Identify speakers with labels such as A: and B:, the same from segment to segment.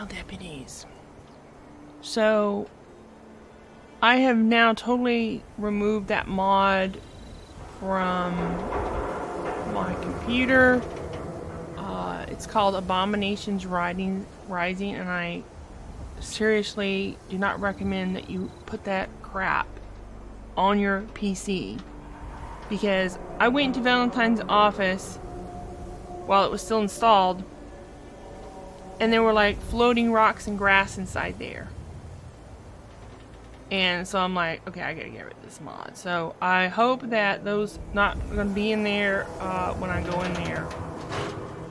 A: Male deputies. So, I have now totally removed that mod from my computer. It's called Abominations Rising, and I seriously do not recommend that you put that crap on your PC. Because I went into Valentine's office while it was still installed, and there were like floating rocks and grass inside there. And so I'm like, okay, I gotta get rid of this mod. So I hope that those not gonna be in there when I go in there.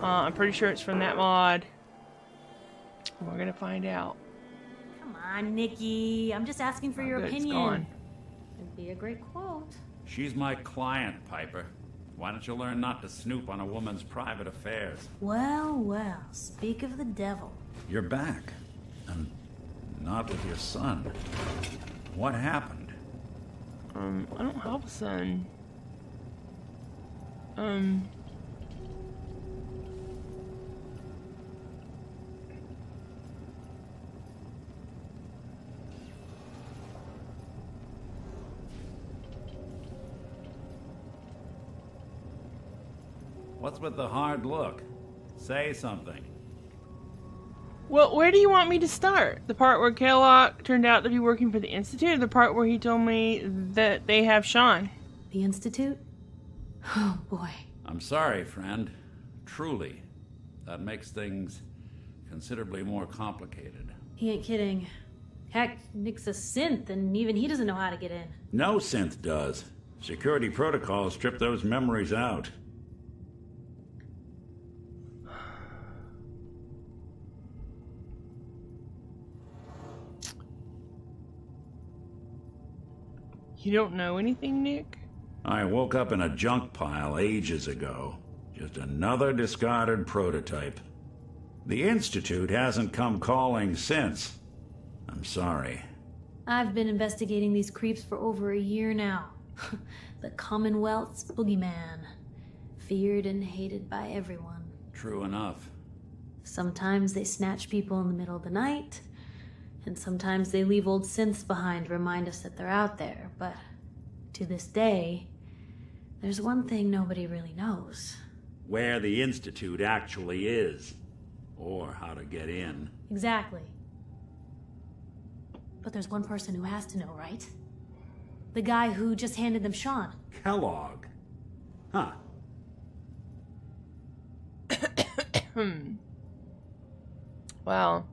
A: I'm pretty sure it's from that mod. We're gonna find out.
B: Come on, Nikki. I'm just asking for your opinion.
A: It's gone.
B: It'd be a great quote.
C: She's my client, Piper. Why don't you learn not to snoop on a woman's private affairs?
B: Well, well, speak of the devil.
C: You're back. And not with your son. What happened?
A: I don't have a son.
C: What's with the hard look? Say something.
A: Well, where do you want me to start? The part where Kellogg turned out to be working for the Institute, or the part where he told me that they have Sean?
B: The Institute? Oh, boy.
C: I'm sorry, friend. Truly. That makes things considerably more complicated.
B: He ain't kidding. Heck, Nick's a synth, and even he doesn't know how to get in.
C: No synth does. Security protocols strip those memories out.
A: You don't know anything, Nick?
C: I woke up in a junk pile ages ago. Just another discarded prototype. The Institute hasn't come calling since. I'm sorry.
B: I've been investigating these creeps for over a year now. The Commonwealth's boogeyman. Feared and hated by everyone.
C: True enough.
B: Sometimes they snatch people in the middle of the night, and sometimes they leave old synths behind to remind us that they're out there. But to this day, there's one thing nobody really knows.
C: Where the Institute actually is. Or how to get in.
B: Exactly. But there's one person who has to know, right? The guy who just handed them Sean.
C: Kellogg. Huh.
A: Well,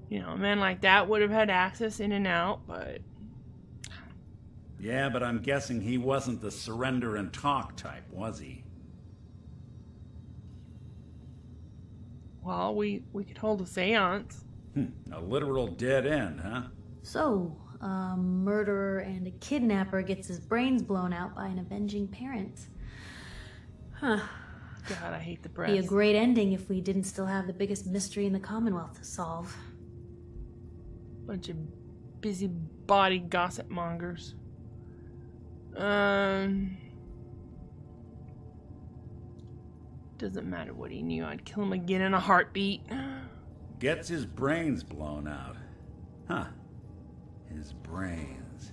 A: you know, a man like that would have had access in and out, but...
C: Yeah, but I'm guessing he wasn't the surrender and talk type, was he?
A: Well, we could hold a seance.
C: A literal dead end, huh?
B: So, a murderer and a kidnapper gets his brains blown out by an avenging parent. Huh.
A: God, I hate the press.
B: Be a great ending if we didn't still have the biggest mystery in the Commonwealth to solve.
A: Bunch of busybody gossip mongers. Doesn't matter what he knew. I'd kill him again in a heartbeat.
C: Gets his brains blown out. Huh. His brains.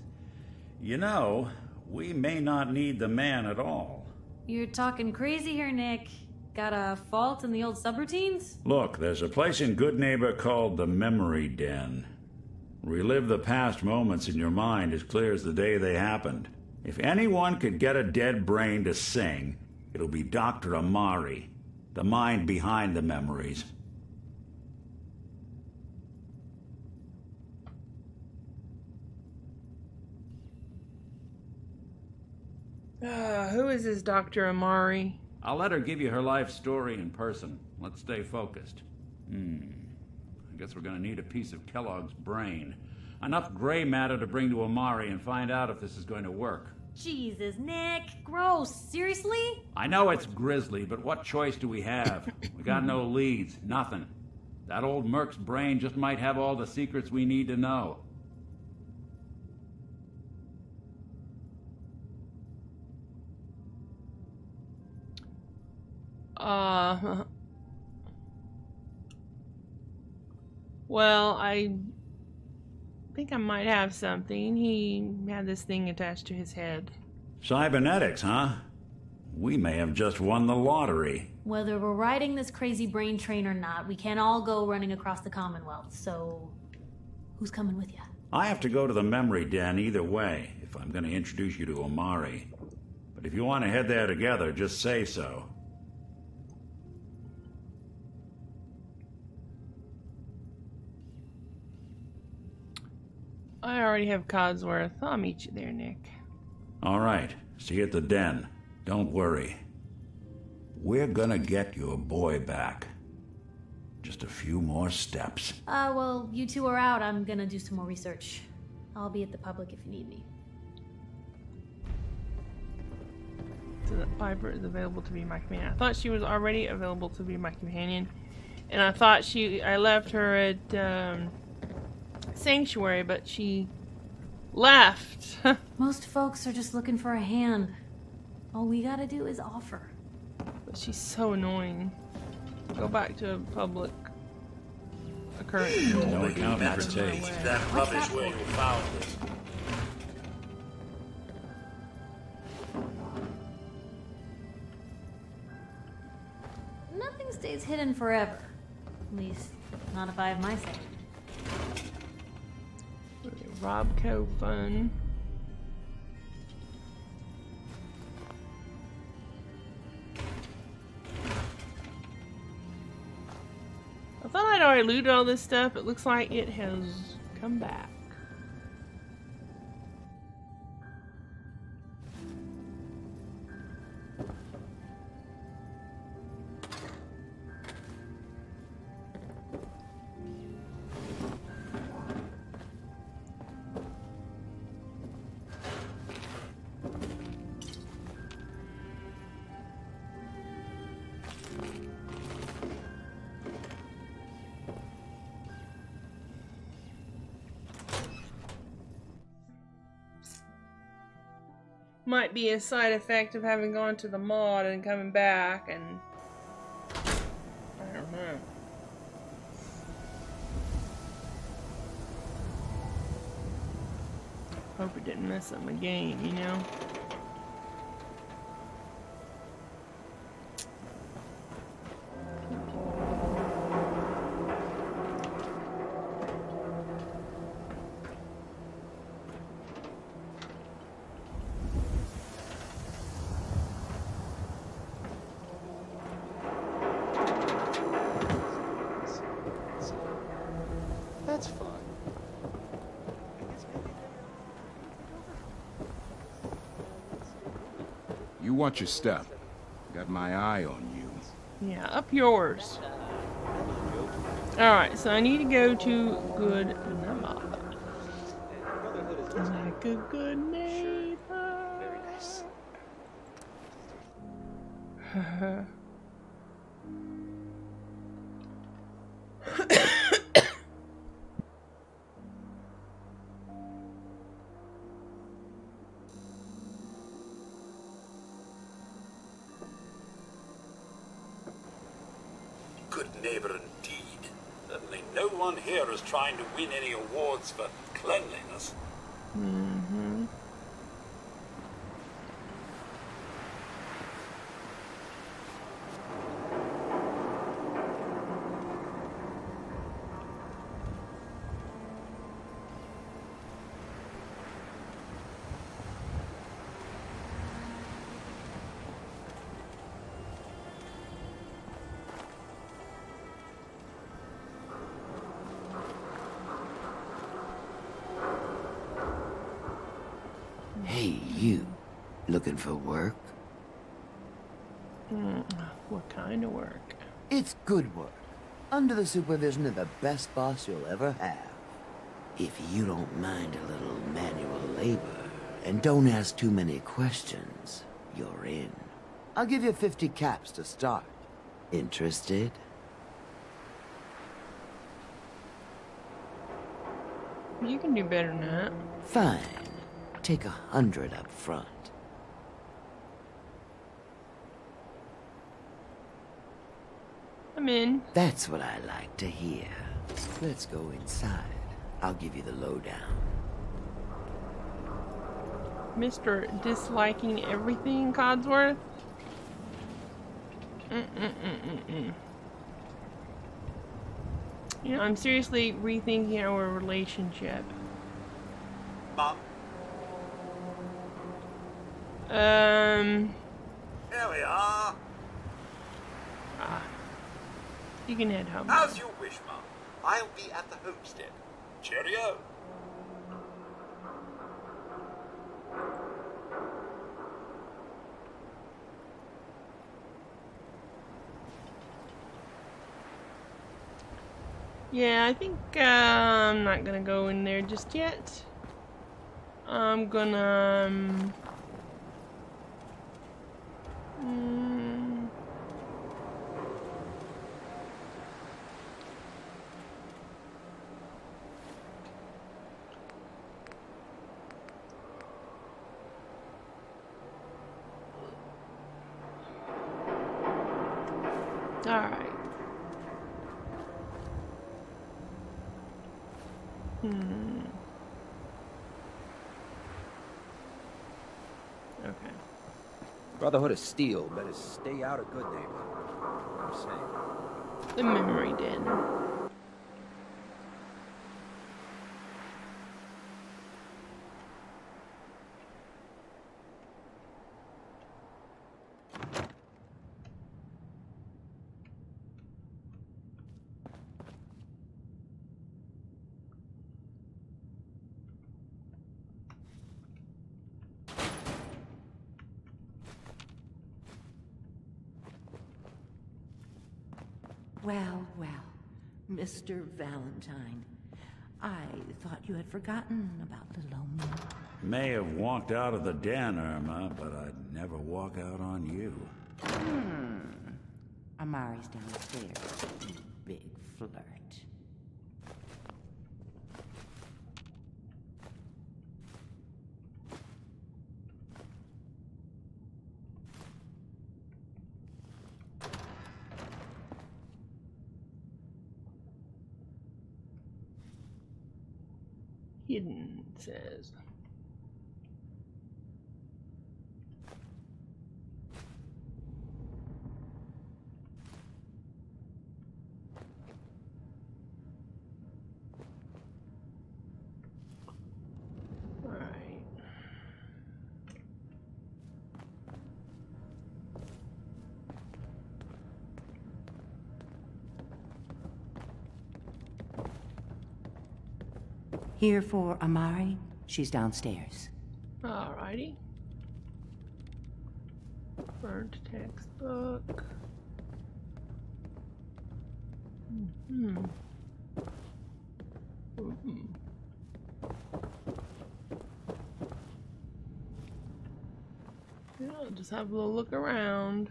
C: You know, we may not need the man at all.
B: You're talking crazy here, Nick. Got a fault in the old subroutines?
C: Look, there's a place in Good Neighbor called the Memory Den. Relive the past moments in your mind as clear as the day they happened. If anyone could get a dead brain to sing, it'll be Dr. Amari, the mind behind the memories.
A: Who is this Dr. Amari?
C: I'll let her give you her life story in person. Let's stay focused. I guess we're gonna need a piece of Kellogg's brain. Enough gray matter to bring to Amari and find out if this is going to work.
B: Jesus, Nick. Gross. Seriously?
C: I know it's grisly, but what choice do we have? We got no leads, nothing. That old Merc's brain just might have all the secrets we need to know.
A: Well, I think I might have something. He had this thing attached to his head.
C: Cybernetics, huh? We may have just won the lottery.
B: Whether we're riding this crazy brain train or not, we can't all go running across the Commonwealth, so who's coming with you?
C: I have to go to the memory den either way, if I'm going to introduce you to Omari. But if you want to head there together, just say so.
A: I already have Codsworth. I'll meet you there, Nick.
C: All right. See you at the den. Don't worry. We're gonna get your boy back. Just a few more steps.
B: Well, you two are out. I'm gonna do some more research. I'll be at the public if you need me.
A: So that Piper is available to be my companion. I thought she was already available to be my companion. And I thought I left her at, Sanctuary, but she left.
B: Most folks are just looking for a hand. All we gotta do is offer.
A: But she's so annoying. Go back to a public occurrence.
C: No accounting for taste.
D: That rubbish where you found it.
B: Nothing stays hidden forever. At least, not if I have my say.
A: Robco fun. I thought I'd already looted all this stuff. It looks like it has come back. Might be a side effect of having gone to the mod and coming back, and I don't know. Hope it didn't mess up my game, you know?
E: That's fun.
F: You watch your step. Got my eye on you.
A: Yeah, up yours. Alright, so I need to go to Good Neighbor. Like a good neighbor.
E: Very nice.
D: Good neighbor indeed. Certainly no one here is trying to win any awards for cleanliness.
A: Mm-hmm.
E: Hey, you. Looking for work?
A: What kind of work?
E: It's good work. Under the supervision of the best boss you'll ever have. If you don't mind a little manual labor, and don't ask too many questions, you're in. I'll give you 50 caps to start. Interested?
A: You can do better than that.
E: Fine. Take 100 up front.
A: I'm in.
E: That's what I like to hear. Let's go inside. I'll give you the lowdown.
A: Mr. Disliking Everything Codsworth? You know, I'm seriously rethinking our relationship.
D: Mum, here we are.
A: You can head home.
D: As you wish, Mum. I'll be at the homestead. Cheerio.
A: Yeah, I think I'm not gonna go in there just yet. I'm gonna all right. Okay.
G: Brotherhood of Steel better stay out of Good Neighbor. I'm saying.
A: The memory den.
H: Well, well, Mr. Valentine. I thought you had forgotten about little old me.
C: May have walked out of the den, Irma, but I'd never walk out on you.
H: Amari's downstairs, you big flirt.
A: Hidden, it says. All right.
H: Here for Amari? She's downstairs.
A: Alrighty. Burnt textbook. Yeah, I'll just have a little look around.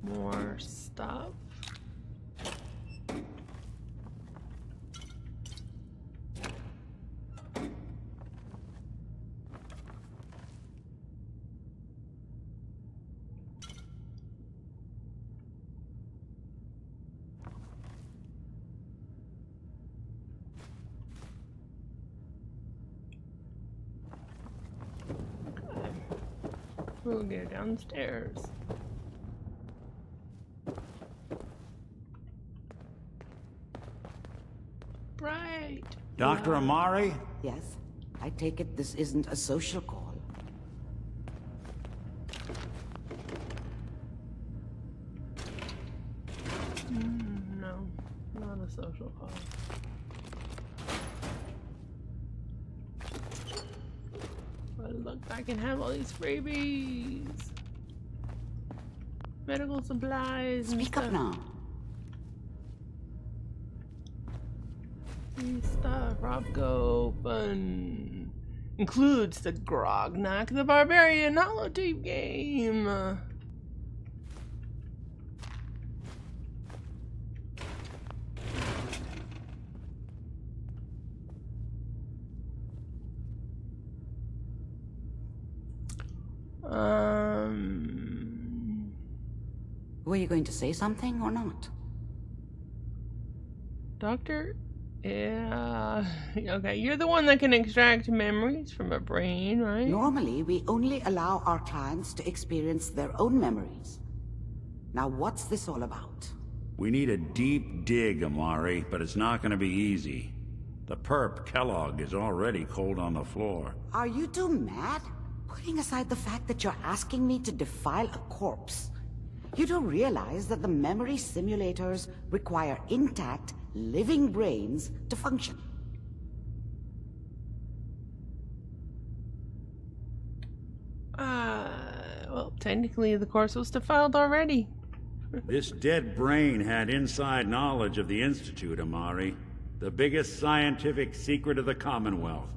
A: More stuff. We'll go downstairs. Right.
C: Dr. Amari?
H: Yes? I take it this isn't a social call.
A: No, not a social call. But look, I can have all these freebies. Medical supplies and
I: Speak
A: stuff.
I: up now.
A: Free stuff. Robco fun. Includes the Grognak the Barbarian holotape game.
I: Were you going to say something or not?
A: Doctor? Yeah. Okay, you're the one that can extract memories from a brain, right?
I: Normally, we only allow our clients to experience their own memories. Now, what's this all about?
C: We need a deep dig, Amari, but it's not going to be easy. The perp, Kellogg, is already cold on the floor.
I: Are you two mad? Putting aside the fact that you're asking me to defile a corpse, you don't realize that the memory simulators require intact, living brains to function.
A: Well, technically the course was defiled already.
C: This dead brain had inside knowledge of the Institute, Amari. The biggest scientific secret of the Commonwealth.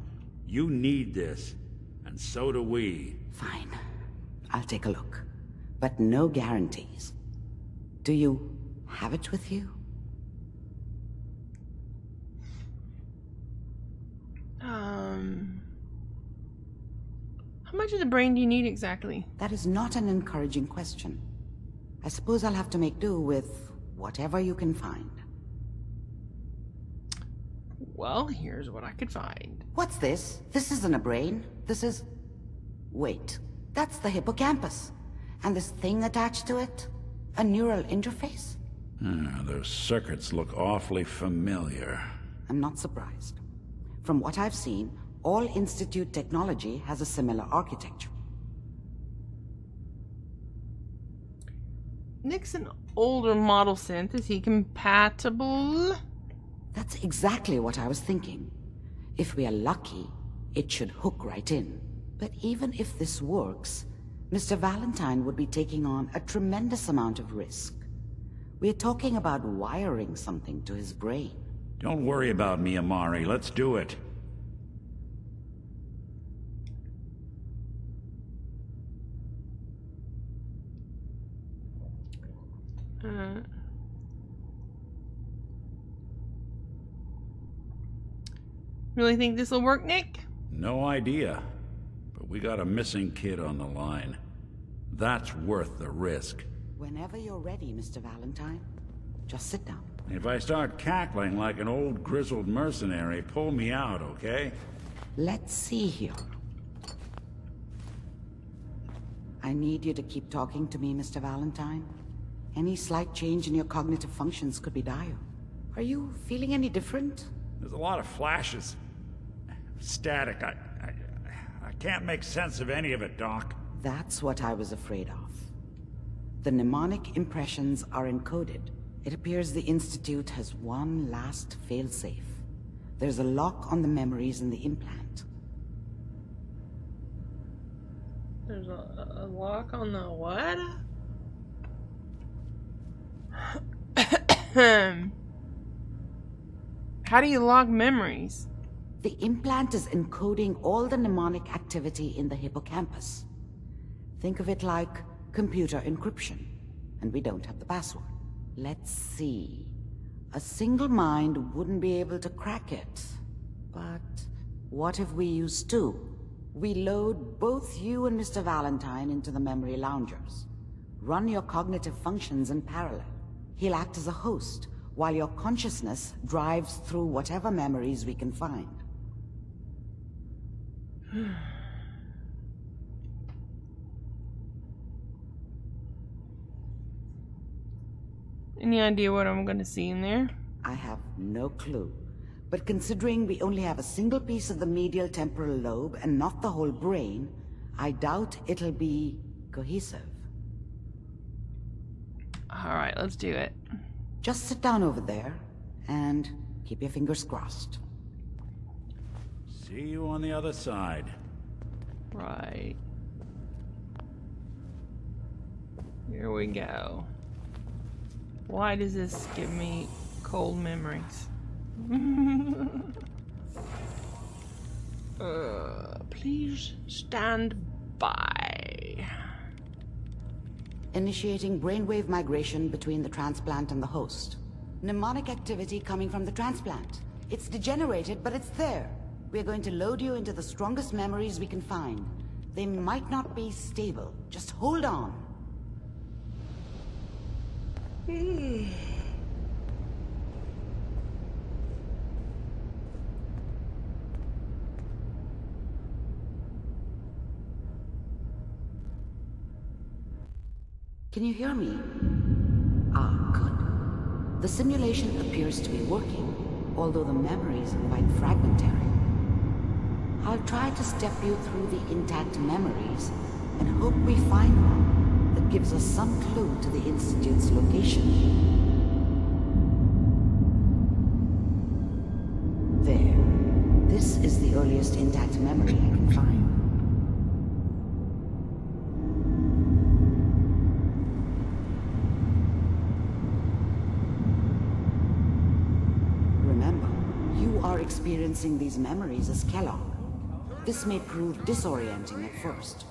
C: You need this, and so do we.
I: Fine. I'll take a look. But no guarantees. Do you have it with you?
A: How much of the brain do you need exactly?
I: That is not an encouraging question. I suppose I'll have to make do with whatever you can find.
A: Well, here's what I could find.
I: What's this? This isn't a brain. This is... Wait. That's the hippocampus. And this thing attached to it? A neural interface?
C: Those circuits look awfully familiar.
I: I'm not surprised. From what I've seen, all Institute technology has a similar architecture.
A: Nick's an older model synth. Is he compatible?
I: That's exactly what I was thinking. If we are lucky, it should hook right in. But even if this works, Mr. Valentine would be taking on a tremendous amount of risk. We're talking about wiring something to his brain.
C: Don't worry about me, Amari. Let's do it.
A: Really think this will work, Nick?
C: No idea. But we got a missing kid on the line. That's worth the risk.
I: Whenever you're ready, Mr. Valentine, just sit down.
C: If I start cackling like an old grizzled mercenary, pull me out, okay?
I: Let's see here. I need you to keep talking to me, Mr. Valentine. Any slight change in your cognitive functions could be dire. Are you feeling any different?
C: There's a lot of flashes. Static. I can't make sense of any of it, Doc.
I: That's what I was afraid of. The mnemonic impressions are encoded. It appears the Institute has one last failsafe. There's a lock on the memories in the implant.
A: There's a lock on the what? How do you log memories?
I: The implant is encoding all the mnemonic activity in the hippocampus. Think of it like computer encryption, and we don't have the password. Let's see. A single mind wouldn't be able to crack it. But what if we use two? We load both you and Mr. Valentine into the memory loungers. Run your cognitive functions in parallel. He'll act as a host, while your consciousness drives through whatever memories we can find.
A: Any idea what I'm gonna see in there?
I: I have no clue. But considering we only have a single piece of the medial temporal lobe and not the whole brain, I doubt it'll be cohesive.
A: Alright, let's do it.
I: Just sit down over there and keep your fingers crossed.
C: See you on the other side.
A: Right. Here we go. Why does this give me cold memories? Please stand by.
I: Initiating brainwave migration between the transplant and the host. Mnemonic activity coming from the transplant. It's degenerated, but it's there. We're going to load you into the strongest memories we can find. They might not be stable. Just hold on. Can you hear me? Ah, good. The simulation appears to be working, although the memories are quite fragmentary. I'll try to step you through the intact memories and hope we find one that gives us some clue to the Institute's location. There. This is the earliest intact memory I can find. Remember, you are experiencing these memories as Kellogg. This may prove disorienting at first.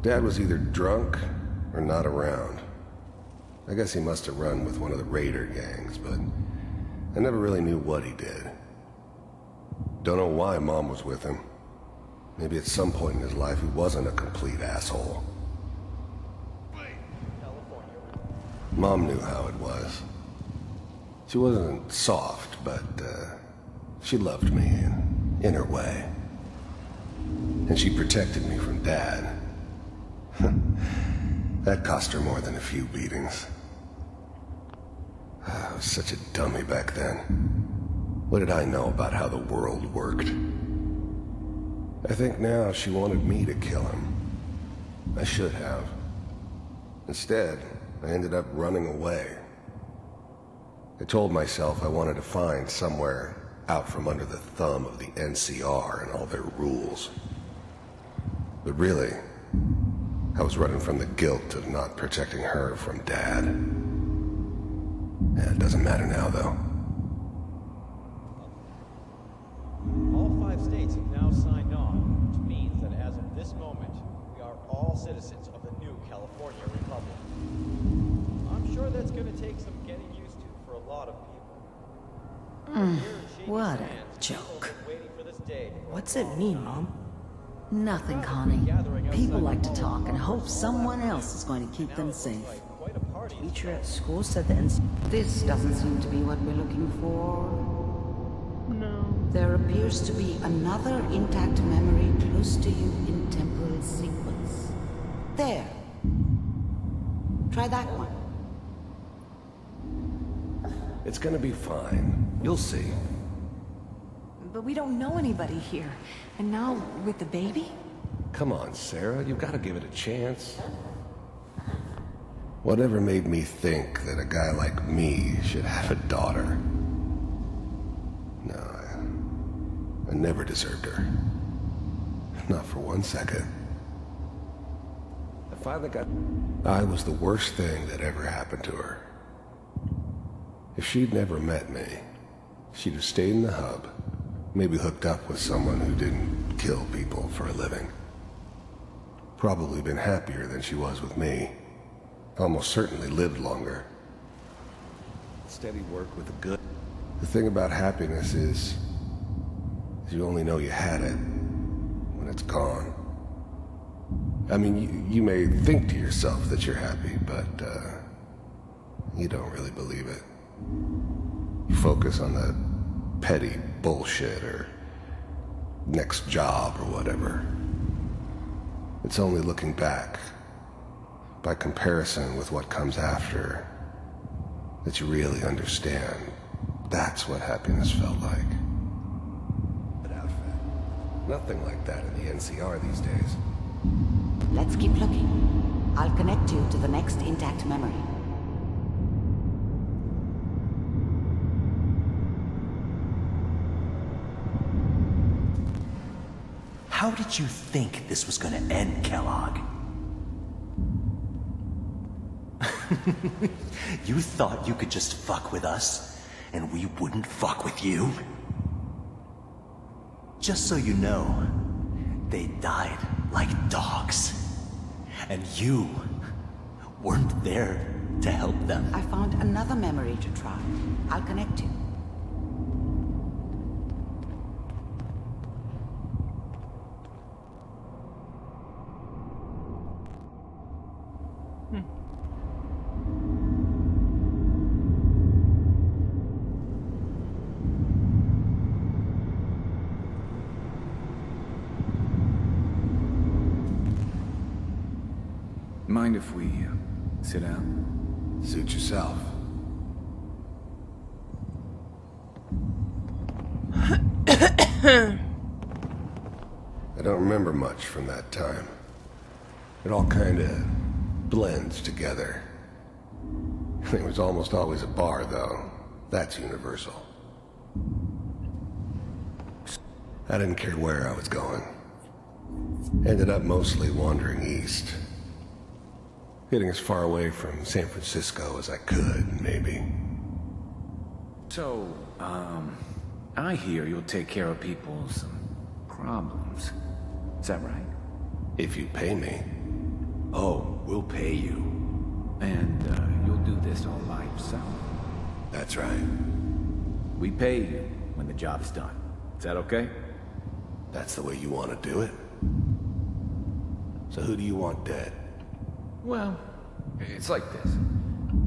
J: Dad was either drunk or not around. I guess he must have run with one of the raider gangs, but I never really knew what he did. Don't know why Mom was with him. Maybe at some point in his life he wasn't a complete asshole. Mom knew how it was. She wasn't soft, but she loved me in her way. And she protected me from Dad. That cost her more than a few beatings. I was such a dummy back then. What did I know about how the world worked? I think now she wanted me to kill him. I should have. Instead, I ended up running away. I told myself I wanted to find somewhere out from under the thumb of the NCR and all their rules. But really, I was running from the guilt of not protecting her from Dad. It doesn't matter now, though.
K: All 5 states have now signed on, which means that as of this moment, we are all citizens of the new California Republic. I'm sure that's going to take some getting used to for a lot of people.
L: What a joke. What's it mean, Mom? Nothing, Connie. People like to talk and hope someone else is going to keep them safe.
I: Teacher at school said that this doesn't seem to be what we're looking for.
A: No.
I: There appears to be another intact memory close to you in temporal sequence. There. Try that one.
J: It's gonna be fine. You'll see.
L: But we don't know anybody here. And now, with the baby?
J: Come on, Sarah. You've got to give it a chance. Whatever made me think that a guy like me should have a daughter? No, I never deserved her. Not for 1 second. I finally got... I was the worst thing that ever happened to her. If she'd never met me, she'd have stayed in the hub, maybe hooked up with someone who didn't kill people for a living. Probably been happier than she was with me. Almost certainly lived longer. Steady work with the good. The thing about happiness is you only know you had it when it's gone. I mean, you may think to yourself that you're happy, but you don't really believe it. You focus on the petty bullshit or next job or whatever. It's only looking back, by comparison with what comes after, that you really understand. That's what happiness felt like. Nothing like that in the NCR these days.
I: Let's keep looking. I'll connect you to the next intact memory.
M: How did you think this was gonna end, Kellogg? You thought you could just fuck with us, and we wouldn't fuck with you? Just so you know, they died like dogs. And you weren't there to help them.
I: I found another memory to try. I'll connect you.
N: Mind if we sit down?
J: Suit yourself. I don't remember much from that time. It all kinda blends together. It was almost always a bar, though. That's universal. I didn't care where I was going. Ended up mostly wandering east. Getting as far away from San Francisco as I could, maybe.
N: So, I hear you'll take care of people's problems. Is that right?
J: If you pay me.
N: Oh, we'll pay you. And, you'll do this all by yourself?
J: That's right.
N: We pay you when the job's done. Is that okay?
J: That's the way you want to do it? So who do you want dead?
N: Well, it's like this.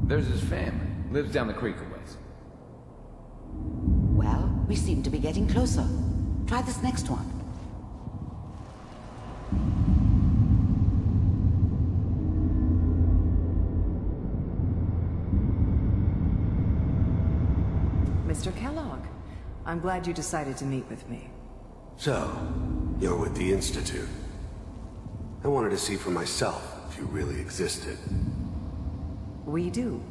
N: There's his family. Lives down the creek a ways.
I: Well, we seem to be getting closer. Try this next one.
O: Mr. Kellogg, I'm glad you decided to meet with me.
J: So, you're with the Institute. I wanted to see for myself if you really existed.
O: We do,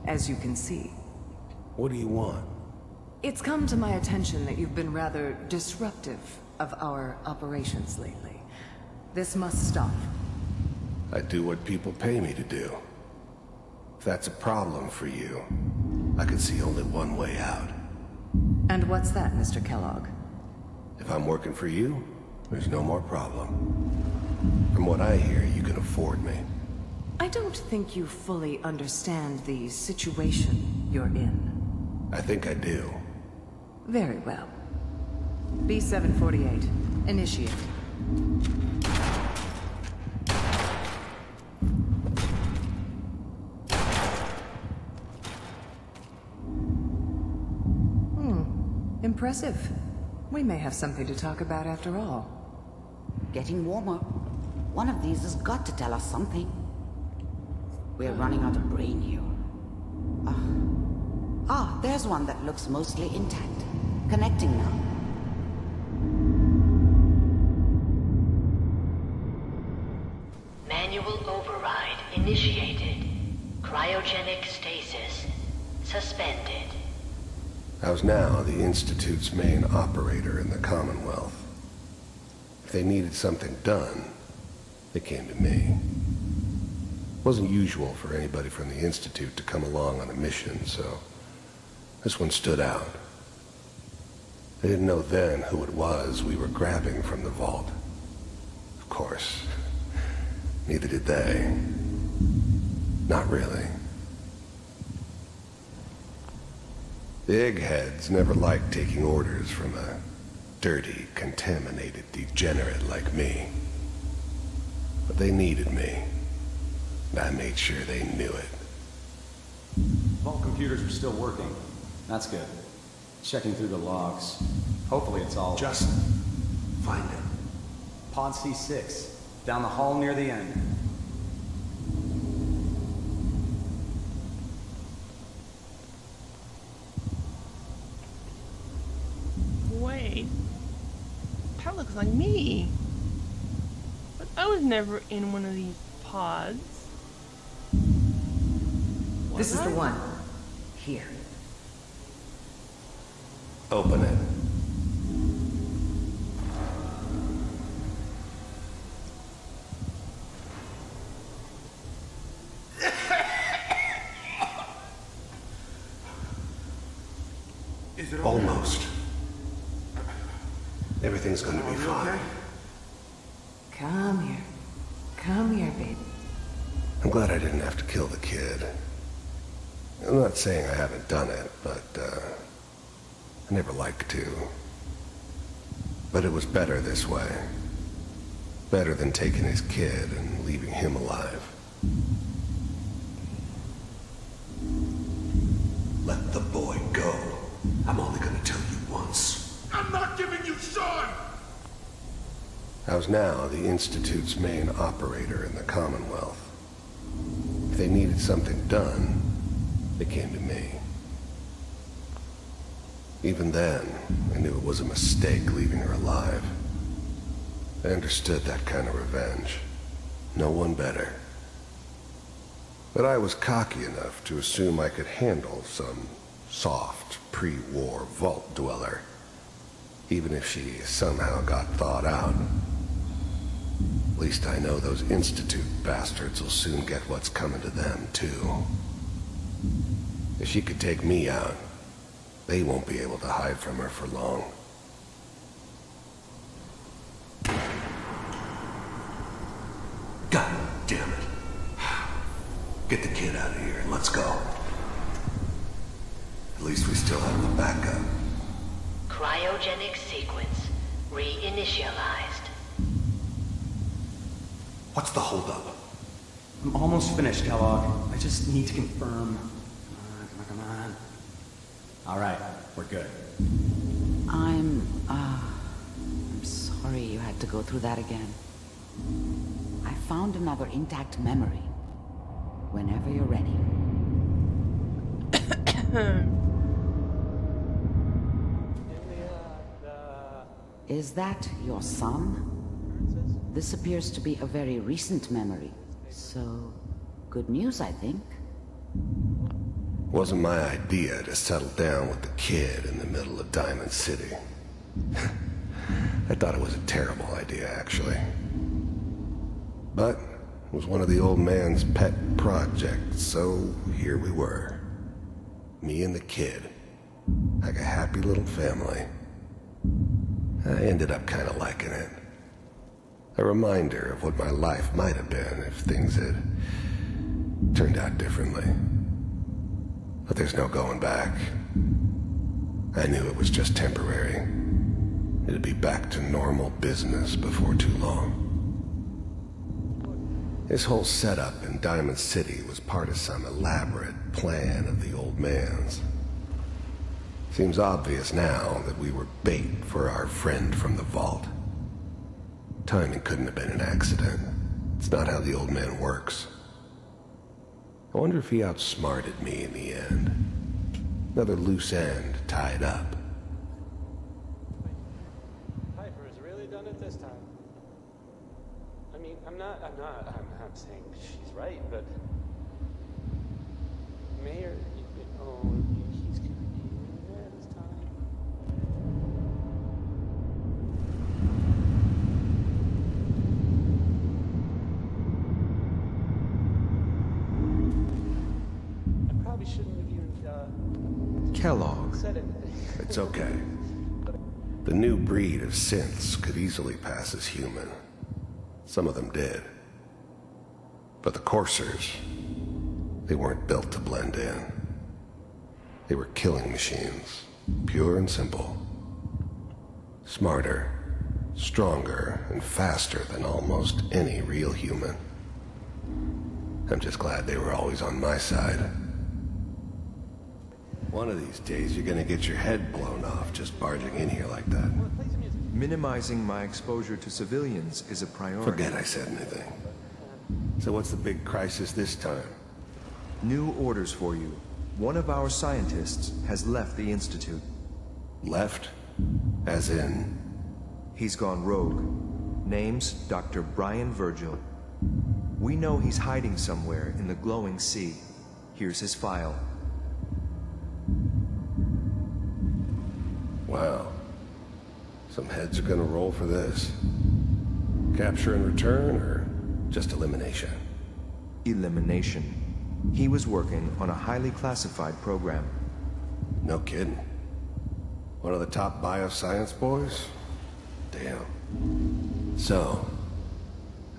O: as you can see.
J: What do you want?
O: It's come to my attention that you've been rather disruptive of our operations lately. This must stop.
J: I do what people pay me to do. If that's a problem for you, I can see only one way out.
O: And what's that, Mr. Kellogg?
J: If I'm working for you, there's no more problem. From what I hear, you can afford me.
O: I don't think you fully understand the situation you're in.
J: I think I do.
O: Very well. B-748, initiate. Impressive. We may have something to talk about after all.
I: Getting warmer. One of these has got to tell us something. We're running out of brain here. There's one that looks mostly intact. Connecting now.
P: Manual override initiated. Cryogenic stasis suspended.
J: I was now the Institute's main operator in the Commonwealth. If they needed something done, they came to me. It wasn't usual for anybody from the Institute to come along on a mission, so this one stood out. They didn't know then who it was we were grabbing from the vault. Of course, neither did they. Not really. The eggheads never liked taking orders from a dirty, contaminated degenerate like me. But they needed me, and I made sure they knew it.
Q: Vault computers are still working. That's good. Checking through the logs. Hopefully it's all...
J: Just find it.
Q: Pod C6, down the hall near the end.
A: Wait, that looks like me. But I was never in one of these pods.
O: This is the one. Here.
J: Open it. Almost. Everything's going to be fine.
O: Come here. Come here, baby.
J: I'm glad I didn't have to kill the kid. I'm not saying I haven't done it, but, I never liked to. But it was better this way. Better than taking his kid and leaving him alive. Let the boy go. I'm only gonna tell you once.
R: I'm not giving you Sean!
J: I was now the Institute's main operator in the Commonwealth. If they needed something done, they came to me. Even then, I knew it was a mistake leaving her alive. I understood that kind of revenge. No one better. But I was cocky enough to assume I could handle some soft, pre-war vault dweller, even if she somehow got thawed out. At least I know those Institute bastards will soon get what's coming to them, too. If she could take me out, they won't be able to hide from her for long. God damn it. Get the kid out of here and let's go. At least we still have the backup.
P: Cryogenic sequence reinitialized.
M: What's the holdup?
Q: I'm almost finished, Kellogg. I just need to confirm. Come on. All right, we're good.
I: I'm sorry you had to go through that again. I found another intact memory. Whenever you're ready. Is that your son? This appears to be a very recent memory. So, good news, I think.
J: Wasn't my idea to settle down with the kid in the middle of Diamond City. I thought it was a terrible idea, actually. But it was one of the old man's pet projects, so here we were. Me and the kid. Like a happy little family. I ended up kind of liking it. A reminder of what my life might have been if things had turned out differently. But there's no going back. I knew it was just temporary. It'd be back to normal business before too long. This whole setup in Diamond City was part of some elaborate plan of the old man's. Seems obvious now that we were bait for our friend from the vault. Timing couldn't have been an accident. It's not how the old man works. I wonder if he outsmarted me in the end. Another loose end tied up.
K: Piper's really done it this time. I mean, I'm not saying she's right, but Mayor, he's gonna be there this time. I probably shouldn't have even
J: Kellogg.
K: said anything.
J: It's okay. The new breed of synths could easily pass as human. Some of them did. But the coursers, they weren't built to blend in. They were killing machines, pure and simple. Smarter, stronger, and faster than almost any real human. I'm just glad they were always on my side. One of these days, you're gonna get your head blown off just barging in here like that.
S: Minimizing my exposure to civilians is a priority.
J: Forget I said anything. So what's the big crisis this time?
S: New orders for you. One of our scientists has left the Institute.
J: Left? As in?
S: He's gone rogue. Name's Dr. Brian Virgil. We know he's hiding somewhere in the glowing sea. Here's his file.
J: Wow. Some heads are gonna roll for this. Capture and return, or just elimination?
S: Elimination. He was working on a highly classified program.
J: No kidding. One of the top bioscience boys? Damn. So,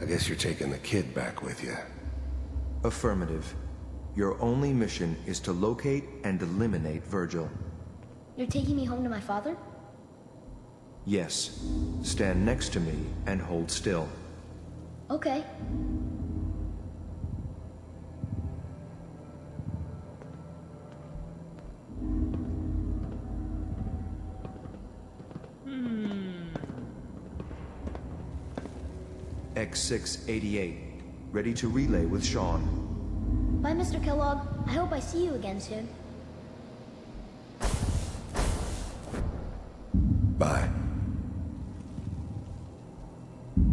J: I guess you're taking the kid back with you.
S: Affirmative. Your only mission is to locate and eliminate Virgil.
T: You're taking me home to my father?
S: Yes. Stand next to me and hold still.
T: Okay.
S: X688. Ready to relay with Sean.
T: Bye, Mr. Kellogg. I hope I see you again soon.
J: Bye.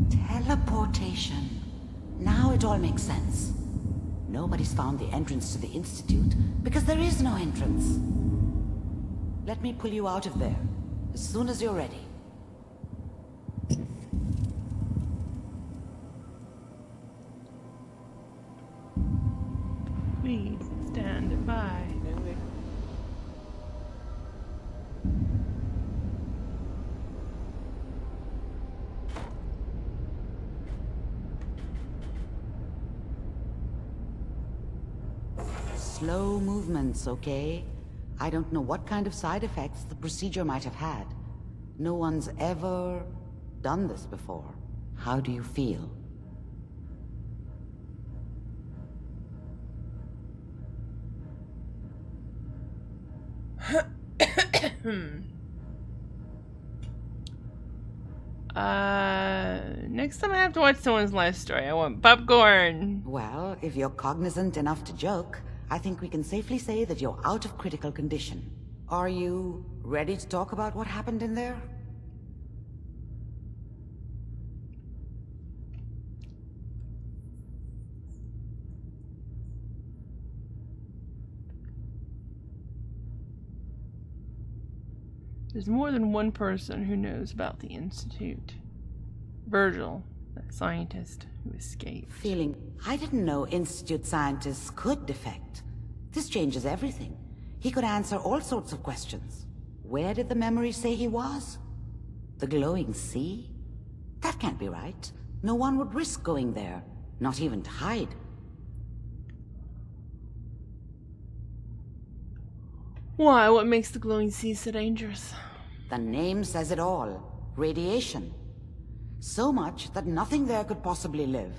I: Teleportation. Now it all makes sense. Nobody's found the entrance to the Institute because there is no entrance. Let me pull you out of there as soon as you're ready.
A: Please stand by.
I: Slow movements, okay? I don't know what kind of side effects the procedure might have had. No one's ever done this before. How do you feel?
A: Next time I have to watch someone's life story, I want popcorn.
I: Well, if you're cognizant enough to joke, I think we can safely say that you're out of critical condition. Are you ready to talk about what happened in there?
A: There's more than one person who knows about the Institute. Virgil, that scientist who escaped.
I: Feeling, I didn't know Institute scientists could defect. This changes everything. He could answer all sorts of questions. Where did the memory say he was? The glowing sea? That can't be right. No one would risk going there, not even to hide.
A: Why? What makes the glowing sea so dangerous?
I: The name says it all. Radiation. So much that nothing there could possibly live.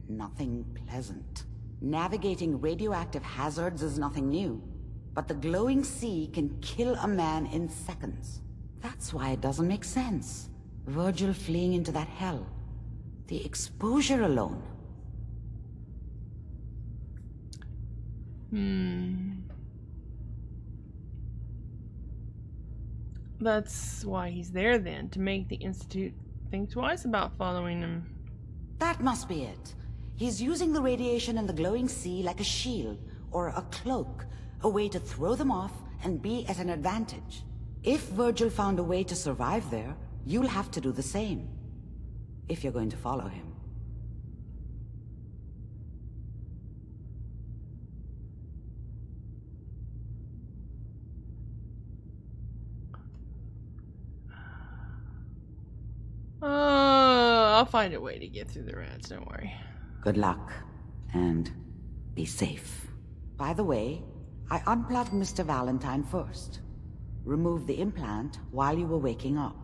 I: Nothing pleasant. Navigating radioactive hazards is nothing new. But the glowing sea can kill a man in seconds. That's why it doesn't make sense. Virgil fleeing into that hell. The exposure alone.
A: That's why he's there then, to make the Institute think twice about following him.
I: That must be it. He's using the radiation in the glowing sea like a shield, or a cloak, a way to throw them off and be at an advantage. If Virgil found a way to survive there, you'll have to do the same. If you're going to follow him.
A: I'll find a way to get through the rats, don't worry.
I: Good luck, and be safe. By the way, I unplugged Mr. Valentine first. Removed the implant while you were waking up.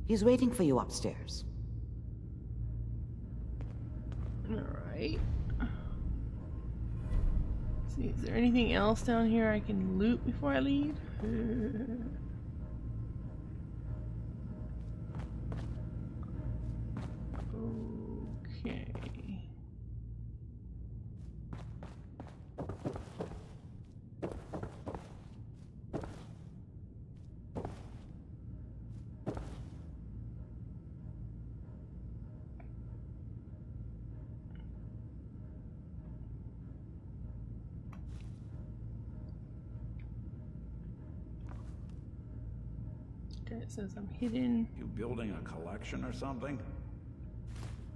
I: He's waiting for you upstairs.
A: Alright. See, is there anything else down here I can loot before I leave? Okay. It says I'm hidden.
C: You building a collection or something?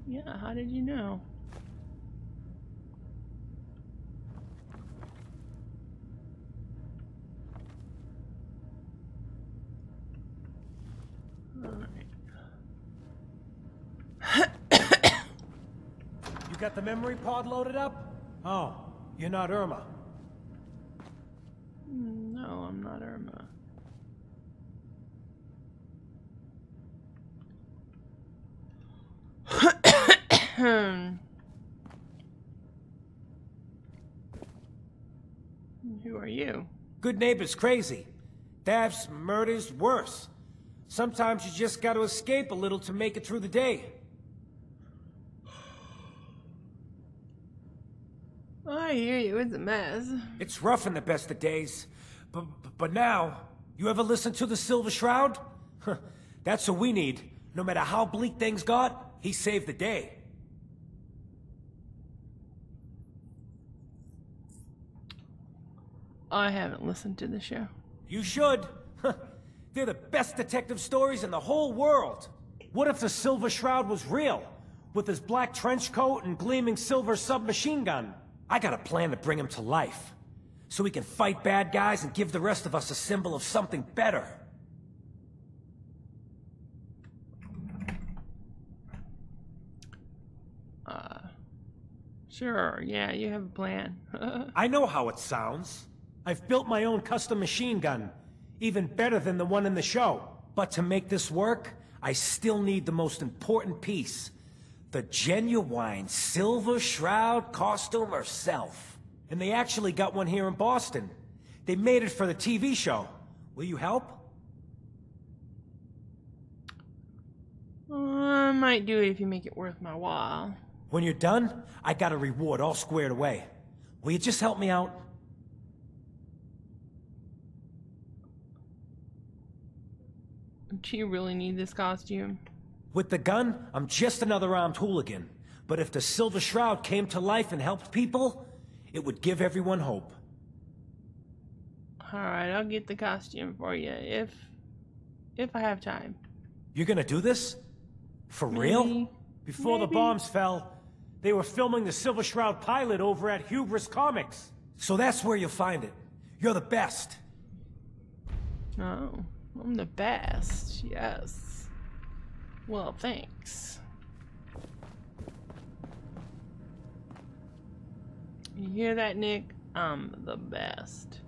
A: Yeah, how did you know?
U: You got the memory pod loaded up? Oh, you're not Irma.
A: No, I'm not Irma. Who are you?
U: Good neighbor's crazy. Thefts, murders, worse. Sometimes you just gotta escape a little to make it through the day.
A: I hear you, it's a mess.
U: It's rough in the best of days. But now, you ever listen to the Silver Shroud? That's what we need. No matter how bleak things got, he saved the day.
A: I haven't listened to the show.
U: You should. They're the best detective stories in the whole world. What if the Silver Shroud was real? With his black trench coat and gleaming silver submachine gun? I got a plan to bring him to life. So he can fight bad guys and give the rest of us a symbol of something better.
A: Sure, yeah, you have a plan.
U: I know how it sounds. I've built my own custom machine gun. Even better than the one in the show. But to make this work, I still need the most important piece. The genuine Silver Shroud costume herself. And they actually got one here in Boston. They made it for the TV show. Will you help?
A: I might do it if you make it worth my while.
U: When you're done, I got a reward all squared away. Will you just help me out?
A: Do you really need this costume?
U: With the gun, I'm just another armed hooligan. But if the Silver Shroud came to life and helped people, it would give everyone hope.
A: Alright, I'll get the costume for you, if I have time.
U: You're gonna do this? For real? Before the bombs fell, they were filming the Silver Shroud pilot over at Hubris Comics. So that's where you'll find it. You're the best.
A: Oh, I'm the best, yes. Well, thanks. You hear that, Nick? I'm the best.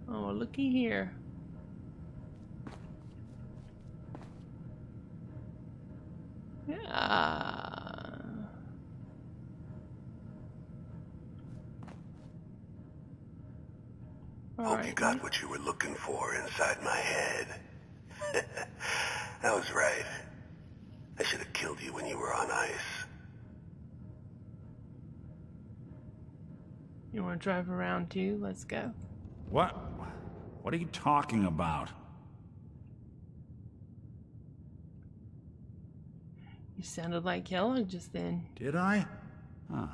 A: Oh, looky here. Yeah.
V: Hope you got what you were looking for inside my head. I was right. I should have killed you when you were on ice.
A: You want to drive around too? Let's go.
C: What? What are you talking about?
A: You sounded like Kellogg just then.
C: Did I? Huh.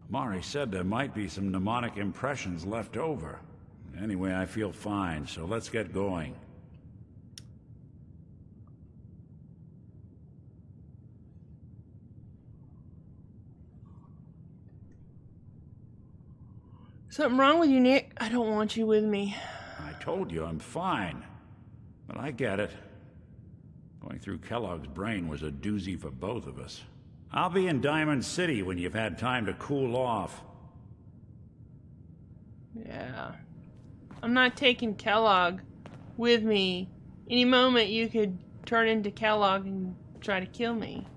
C: Mari said there might be some mnemonic impressions left over. Anyway, I feel fine, so let's get going.
A: Something wrong with you, Nick? I don't want you with me.
C: I told you I'm fine. But I get it. Going through Kellogg's brain was a doozy for both of us. I'll be in Diamond City when you've had time to cool off.
A: Yeah. I'm not taking Kellogg with me. Any moment you could turn into Kellogg and try to kill me.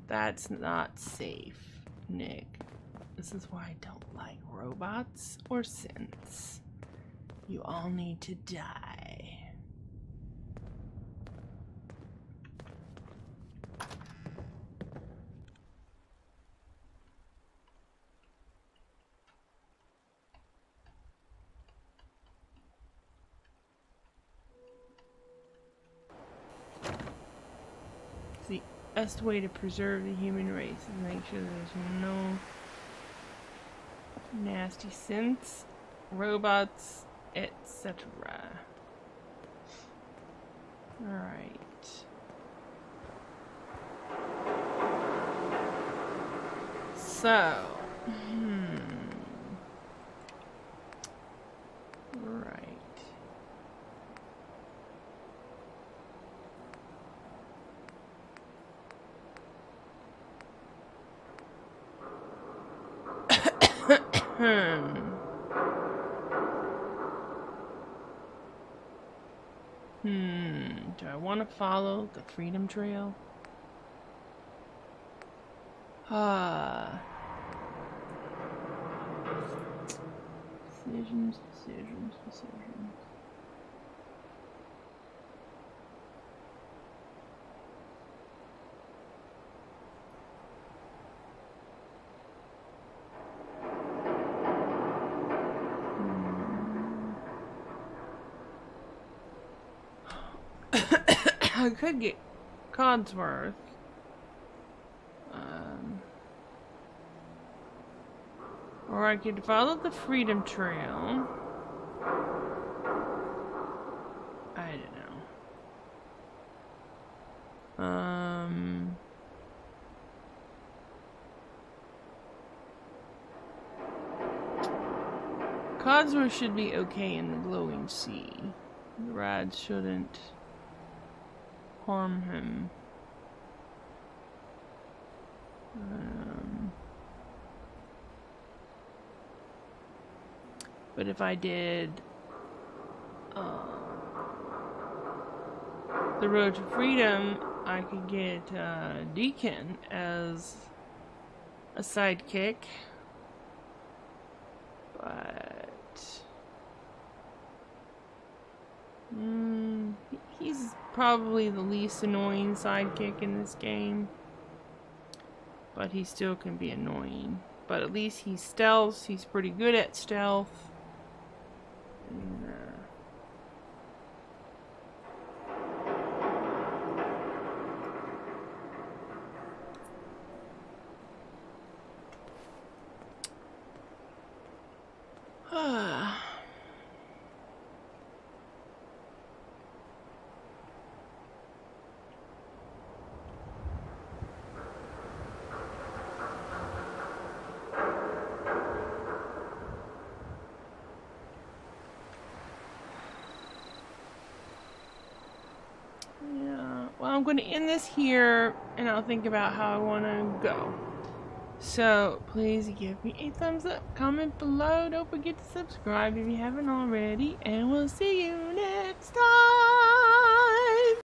A: That's not safe, Nick. This is why I don't like robots or synths. You all need to die. The best way to preserve the human race is make sure there's no nasty synths, robots, etc. Alright. So, Do I want to follow the Freedom Trail? Decisions. I could get Codsworth. Or I could follow the Freedom Trail. I don't know. Codsworth should be okay in the glowing sea. The rads shouldn't harm him. But if I did the Road to Freedom, I could get Deacon as a sidekick. But he's probably the least annoying sidekick in this game. But he still can be annoying. But at least he stealths. He's pretty good at stealth. And, well, I'm going to end this here, and I'll think about how I want to go. So, please give me a thumbs up, comment below, don't forget to subscribe if you haven't already, and we'll see you